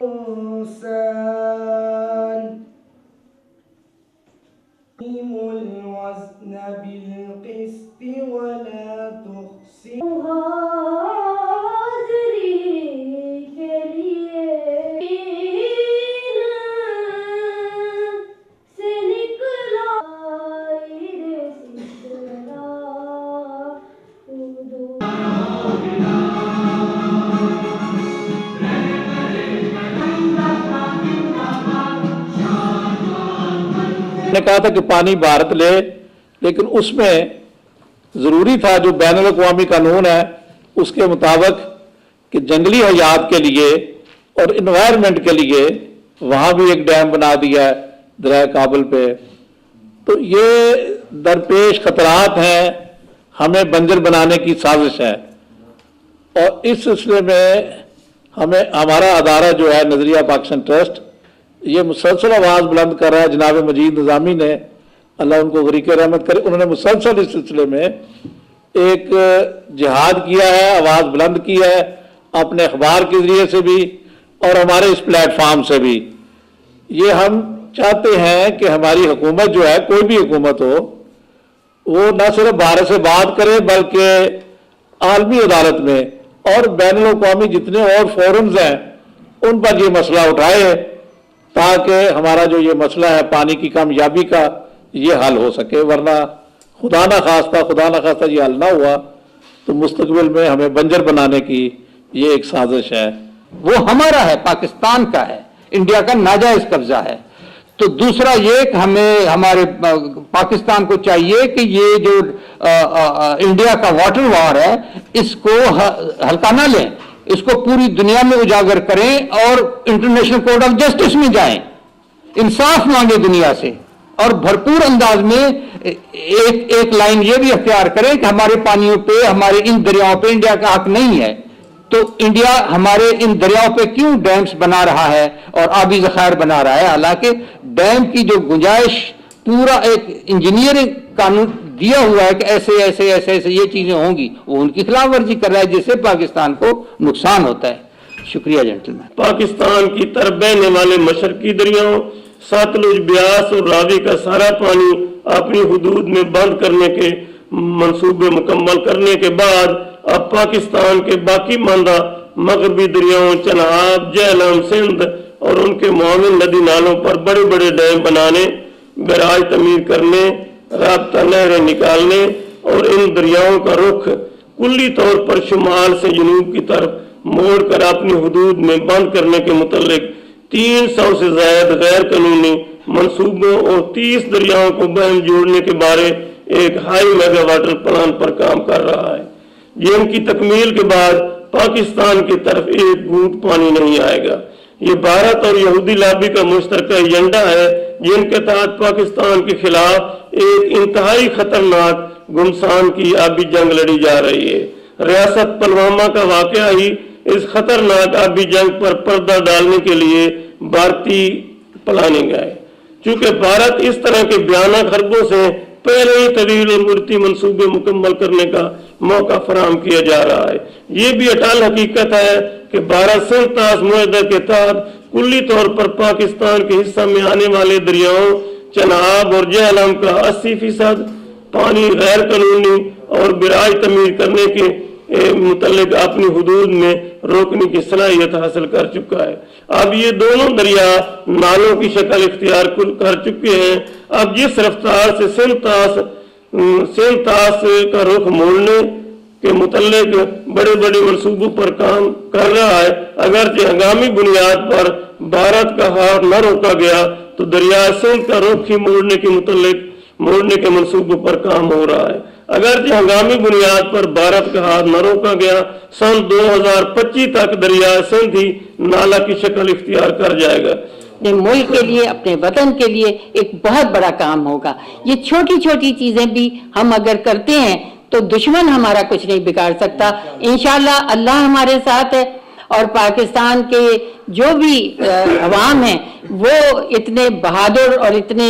الوزن بالقسط ولا تخسروا نے کہا تھا کہ پانی بھارت لے، لیکن اس میں ضروری تھا جو بین الاقوامی قانون ہے اس کے مطابق کہ جنگلی حیات کے لیے اور انوائرمنٹ کے لیے وہاں بھی ایک ڈیم بنا دیا ہے دریائے کابل پہ. تو یہ درپیش خطرات ہیں، ہمیں بنجر بنانے کی سازش ہے، اور اس سلسلے میں ہمارا ادارہ جو ہے نظریہ پاکستان ٹرسٹ یہ مسلسل آواز بلند کر رہا ہے. جناب مجید نظامی نے، اللہ ان کو غریق رحمت کرے، انہوں نے مسلسل اس سلسلے میں ایک جہاد کیا ہے، آواز بلند کی ہے، اپنے اخبار کے ذریعے سے بھی اور ہمارے اس پلیٹ فارم سے بھی. یہ ہم چاہتے ہیں کہ ہماری حکومت جو ہے، کوئی بھی حکومت ہو، وہ نہ صرف بھارت سے بات کرے بلکہ عالمی عدالت میں اور بین الاقوامی جتنے اور فورمز ہیں ان پر یہ مسئلہ اٹھائے تاکہ ہمارا جو یہ مسئلہ ہے پانی کی کامیابی کا یہ حل ہو سکے. ورنہ خدا نہ خواستہ یہ حل نہ ہوا تو مستقبل میں ہمیں بنجر بنانے کی یہ ایک سازش ہے. وہ ہمارا ہے، پاکستان کا ہے، انڈیا کا ناجائز قبضہ ہے. تو دوسرا یہ کہ ہمارے پاکستان کو چاہیے کہ یہ جو انڈیا کا واٹر وار ہے اس کو ہلکا نہ لیں، اس کو پوری دنیا میں اجاگر کریں اور انٹرنیشنل کورٹ آف جسٹس میں جائیں، انصاف مانگے دنیا سے، اور بھرپور انداز میں ایک لائن یہ بھی اختیار کریں کہ ہمارے پانیوں پہ، ہمارے ان دریاؤں پہ انڈیا کا حق نہیں ہے. تو انڈیا ہمارے ان دریاؤں پہ کیوں ڈیمز بنا رہا ہے اور آبی ذخائر بنا رہا ہے، حالانکہ ڈیم کی جو گنجائش پورا ایک انجینئرنگ قانون دیا ہوا ہے کہ ایسے ایسے ایسے ایسے یہ چیزیں ہوں گی، وہ ان کی خلاف ورزی کر رہا ہے جس سے پاکستان کو نقصان ہوتا ہے. شکریہ جنٹلمین. پاکستان کی طرف بہنے والے مشرقی دریاؤں ساتلج، بیاس اور راوی کا سارا پانی اپنی حدود میں بند کرنے کے منصوبے مکمل کرنے کے بعد اب پاکستان کے باقی ماندہ مغربی دریاؤں چناب، جہلم، سندھ اور ان کے معاون ندی نالوں پر بڑے بڑے ڈیم بنانے، بیراج تعمیر کرنے، رابطہ نہریں نکالنے اور ان دریاؤں کا رخ کلی طور پر شمال سے جنوب کی طرف موڑ کر اپنی حدود میں بند کرنے کے متعلق 300 سے زائد غیر قانونی منصوبوں اور 30 دریاؤں کو بہم جوڑنے کے بارے ایک ہائی میگا واٹر پلان پر کام کر رہا ہے، جن کی تکمیل کے بعد پاکستان کی طرف ایک گھونٹ پانی نہیں آئے گا. یہ بھارت اور یہودی لابی کا مشترکہ ایجنڈا ہے جن کے تحت پاکستان کے خلاف ایک انتہائی خطرناک گمسان کی آبی جنگ لڑی جا رہی ہے. ریاست پلوامہ کا واقعہ ہی اس خطرناک آبی جنگ پر پردہ ڈالنے کے لیے بھارتی پلاننگ ہے. چونکہ بھارت اس طرح کے بیانہ خربوں سے پہلے ہی طویل عمرتی منصوبے مکمل کرنے کا موقع فراہم کیا جا رہا ہے. یہ بھی اٹل حقیقت ہے کہ بھارت سندھ طاس معاہدہ کے تحت کلی طور پر پاکستان کے حصہ میں آنے والے دریاؤں چناب اور جہلم کا 80% پانی غیر قانونی اور بیراج تعمیر کرنے کے متعلق اپنی حدود میں روکنے کی صلاحیت حاصل کر چکا ہے. اب یہ دونوں دریا نالوں کی شکل اختیار کر چکے ہیں. اب جس رفتار سے سندھ طاس کا رخ موڑنے کے متعلق بڑے بڑے منصوبوں پر کام کر رہا ہے، اگرچہ ہنگامی بنیاد پر بھارت کا ہاتھ نہ روکا گیا تو دریا سندھ کا رخ ہی موڑنے کے منصوبوں پر کام ہو رہا ہے. اگرچہ ہنگامی بنیاد پر بھارت کا ہاتھ نہ روکا گیا، سن 2025 تک دریا سندھ ہی نالا کی شکل اختیار کر جائے گا. اپنے ملک کے لیے، اپنے وطن کے لیے ایک بہت بڑا کام ہوگا. یہ چھوٹی چھوٹی چیزیں بھی ہم اگر کرتے ہیں تو دشمن ہمارا کچھ نہیں بگاڑ سکتا. انشاءاللہ اللہ ہمارے ساتھ ہے، اور پاکستان کے جو بھی عوام ہیں وہ اتنے بہادر اور اتنے